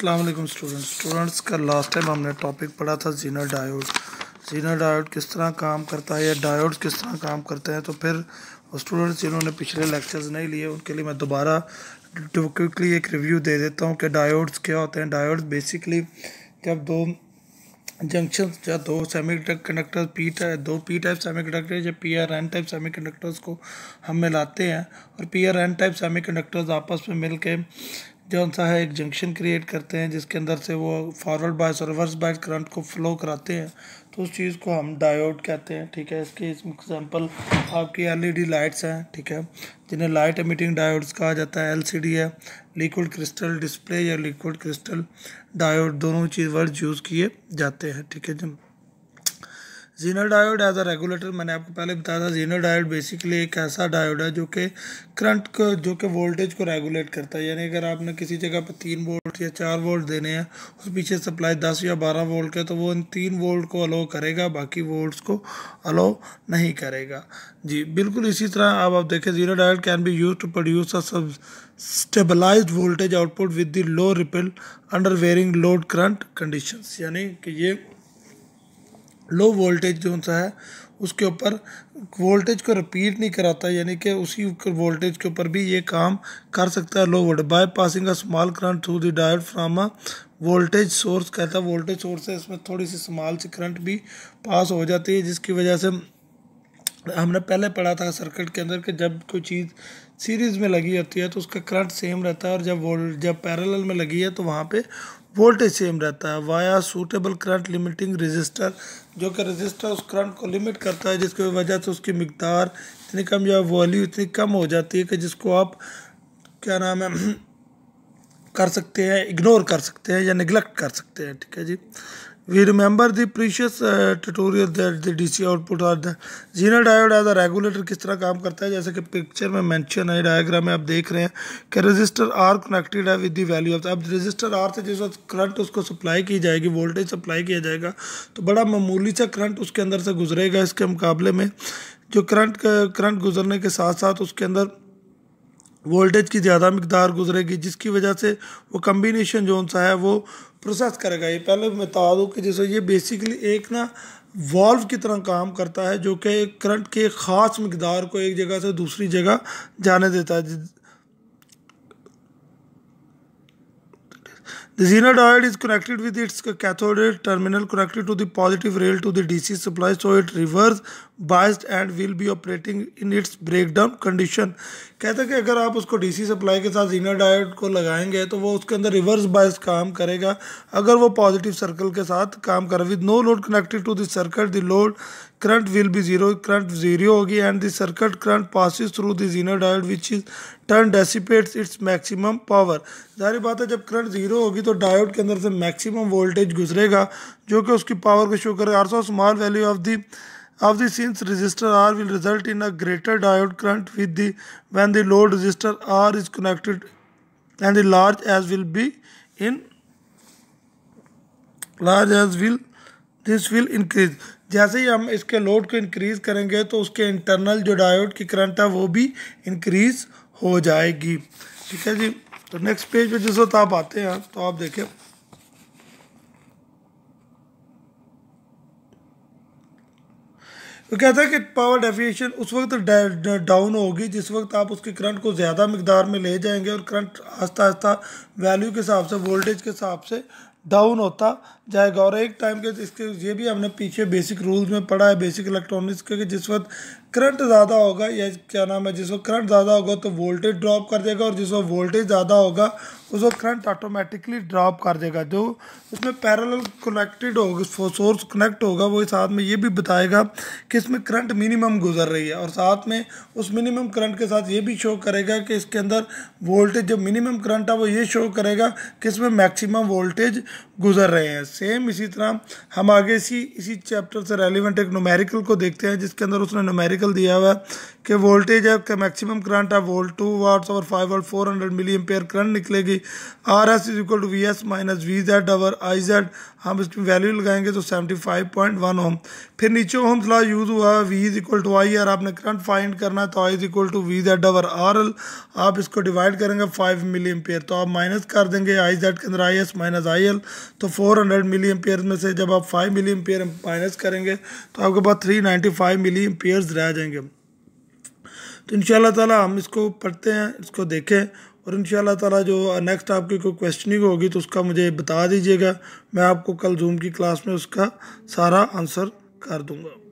अस्सलाम वालेकुम स्टूडेंट्स का लास्ट टाइम हमने टॉपिक पढ़ा था जीनर डायोड किस तरह काम करता है या डायोड्स किस तरह काम करते हैं। तो फिर स्टूडेंट्स जिन्होंने पिछले लेक्चर्स नहीं लिए उनके लिए मैं दोबारा क्विकली एक रिव्यू दे देता हूँ कि डायोड्स क्या होते हैं। डायोड्स बेसिकली जब दो जंक्शन या दो सेमीकंडक्टर दो पी टाइप सेमीकंडक्टर या P or N type semiconductors को हम मिलाते हैं और P or N type semiconductors आपस में मिल के जौन सा है एक जंक्शन क्रिएट करते हैं जिसके अंदर से वो फॉरवर्ड बायस और रिवर्स बायस करंट को फ्लो कराते हैं। तो उस चीज़ को हम डायोड कहते हैं। ठीक है, इसकी एग्जांपल आपकी एलईडी लाइट्स हैं। ठीक है, जिन्हें लाइट एमिटिंग डायोड्स कहा जाता है। एलसीडी है, लिक्विड क्रिस्टल डिस्प्ले या लिक्विड क्रिस्टल डायोड, दोनों चीज़ वर्ड यूज़ किए जाते हैं। ठीक है जी। Zener diode as a regulator, मैंने आपको पहले बताया था जीनर डायोड बेसिकली एक ऐसा डायोड है जो कि करंट को जो कि वोल्टेज को रेगुलेट करता है। यानी अगर आपने किसी जगह पर 3 वोल्ट या 4 वोल्ट देने हैं और पीछे सप्लाई 10 या 12 वोल्ट का, तो वो इन 3 वोल्ट को अलो करेगा, बाकी वोल्ट्स को अलो नहीं करेगा जी। बिल्कुल इसी तरह अब आप देखें Zener diode can be use to produce a stabilised voltage output with the low ripple under varying load current conditions. यानी कि ये लो वोल्टेज जो सा है उसके ऊपर वोल्टेज को रिपीट नहीं कराता, यानी कि उसी वोल्टेज के ऊपर भी ये काम कर सकता है low voltage by passing a small current through the diode from a voltage source. कहता है वोल्टेज सोर्स है, इसमें थोड़ी सी स्मॉल सी करंट भी पास हो जाती है, जिसकी वजह से हमने पहले पढ़ा था सर्किट के अंदर कि जब कोई चीज़ सीरीज़ में लगी होती है तो उसका करंट सेम रहता है, और जब पैरेलल में लगी है तो वहाँ पे वोल्टेज सेम रहता है। Via suitable current limiting register, जो कि रजिस्टर उस करंट को लिमिट करता है, जिसकी वजह से उसकी मिकदार इतनी कम या वैल्यू इतनी कम हो जाती है कि जिसको आप क्या नाम है कर सकते हैं, इग्नोर कर सकते हैं या निगलेक्ट कर सकते हैं। ठीक है जी। We remember the previous tutorial that the DC output और the zener diode as a regulator किस तरह काम करता है। जैसे कि पिक्चर में मेंशन है, डायग्राम में आप देख रहे हैं कि रजिस्टर आर कनेक्टेड है विद द वैल्यू ऑफ, अब रजिस्टर आर से जिस वक्त करंट उसको सप्लाई की जाएगी, वोल्टेज सप्लाई किया जाएगा, तो बड़ा मामूली सा करंट उसके अंदर से गुजरेगा। इसके मुकाबले में जो करंट गुजरने के साथ साथ उसके अंदर वोल्टेज की ज़्यादा मिकदार गुजरेगी, जिसकी वजह से वो कम्बिनेशन जोन सा है वो प्रोसेस करेगा। ये पहले मैं बता दूँ कि जैसे ये बेसिकली एक ना वॉल्व की तरह काम करता है, जो कि करंट के ख़ास मिकदार को एक जगह से दूसरी जगह जाने देता है। The zener diode is connected with its cathode terminal connected to the positive rail to the DC supply, so it reverse biased and will be operating in its breakdown condition। कहता है कि अगर आप उसको DC सप्लाई के साथ Zener diode को लगाएंगे तो वो उसके अंदर रिवर्स बायस काम करेगा अगर वो पॉजिटिव सर्कल के साथ काम करे। With no load connected to the circuit the load current will be zero, current zero होगी and the circuit current passes through the zener diode which is turn dissipates its maximum power. जाहिर बात है जब current zero होगी तो diode के अंदर से मैक्सिमम वोल्टेज गुजरेगा जो कि उसकी पावर को शो करेगा। Also small value of the since resistor R will result in a greater diode current with the when the load resistor R is connected and the large as will this will increase। जैसे ही हम इसके load को increase करेंगे तो उसके internal जो diode की current है वो भी इंक्रीज हो जाएगी। ठीक है जी। तो नेक्स्ट पेज पे जिस वक्त आप आते हैं तो आप देखें तो कहता है कि पावर डेफिएशन उस वक्त डाउन होगी जिस वक्त आप उसकी करंट को ज़्यादा मिकदार में ले जाएंगे और करंट आस्ता आस्ता वैल्यू के हिसाब से वोल्टेज के हिसाब से डाउन होता जाएगा। और एक टाइम के इसके ये भी हमने पीछे बेसिक रूल्स में पढ़ा है, बेसिक इलेक्ट्रॉनिक्स के, कि जिस वक्त करंट ज़्यादा होगा या क्या नाम है जिस वक्त करंट ज़्यादा होगा तो वोल्टेज ड्रॉप कर देगा, और जिस वक्त वोल्टेज ज़्यादा होगा उस वक्त करंट ऑटोमेटिकली ड्रॉप कर देगा। जो इसमें पैरेलल कनेक्टेड होगा, सोर्स कनेक्ट होगा, वो साथ में ये भी बताएगा कि इसमें करंट मिनिमम गुजर रही है, और साथ में उस मिनिमम करंट के साथ ये भी शो करेगा कि इसके अंदर वोल्टेज जो मिनिमम करंट है वो ये शो करेगा कि इसमें मैक्सिमम वोल्टेज गुजर रहे हैं। सेम इसी तरह हम आगे इसी चैप्टर से रेलिवेंट एक न्यूमेरिकल को देखते हैं, जिसके अंदर उसने न्यूमेरिकल दिया हुआ है कि वोल्टेज है कि मैक्सिमम करंट है वोल्ट 2 वाट्स और 5 वोल्ट 400 मिली एम्पेयर करंट निकलेगी। R S is equal to V S minus V Z और आई जेड, हम इसकी वैल्यू लगाएंगे तो 75.1 ओम। फिर नीचे ओम्स लॉ यूज़ हुआ V is equal to I R, आपने करंट फाइंड करना है तो I is equal to V Z over R L, आप इसको डिवाइड करेंगे 5 मिली एम्पेयर, तो आप माइनस कर देंगे आई जेड के अंदर I S minus I L, तो 400 मिली एम्पेयर में से जब आप 5 मिली एम्पेयर माइनस करेंगे तो आपके पास 395 मिली एम्पेयर्स रह जाएंगे। तो इंशाल्लाह ताला हम इसको पढ़ते हैं, इसको देखें, और इंशाल्लाह ताला जो नेक्स्ट आपकी कोई क्वेश्चनिंग होगी तो उसका मुझे बता दीजिएगा, मैं आपको कल जूम की क्लास में उसका सारा आंसर कर दूंगा।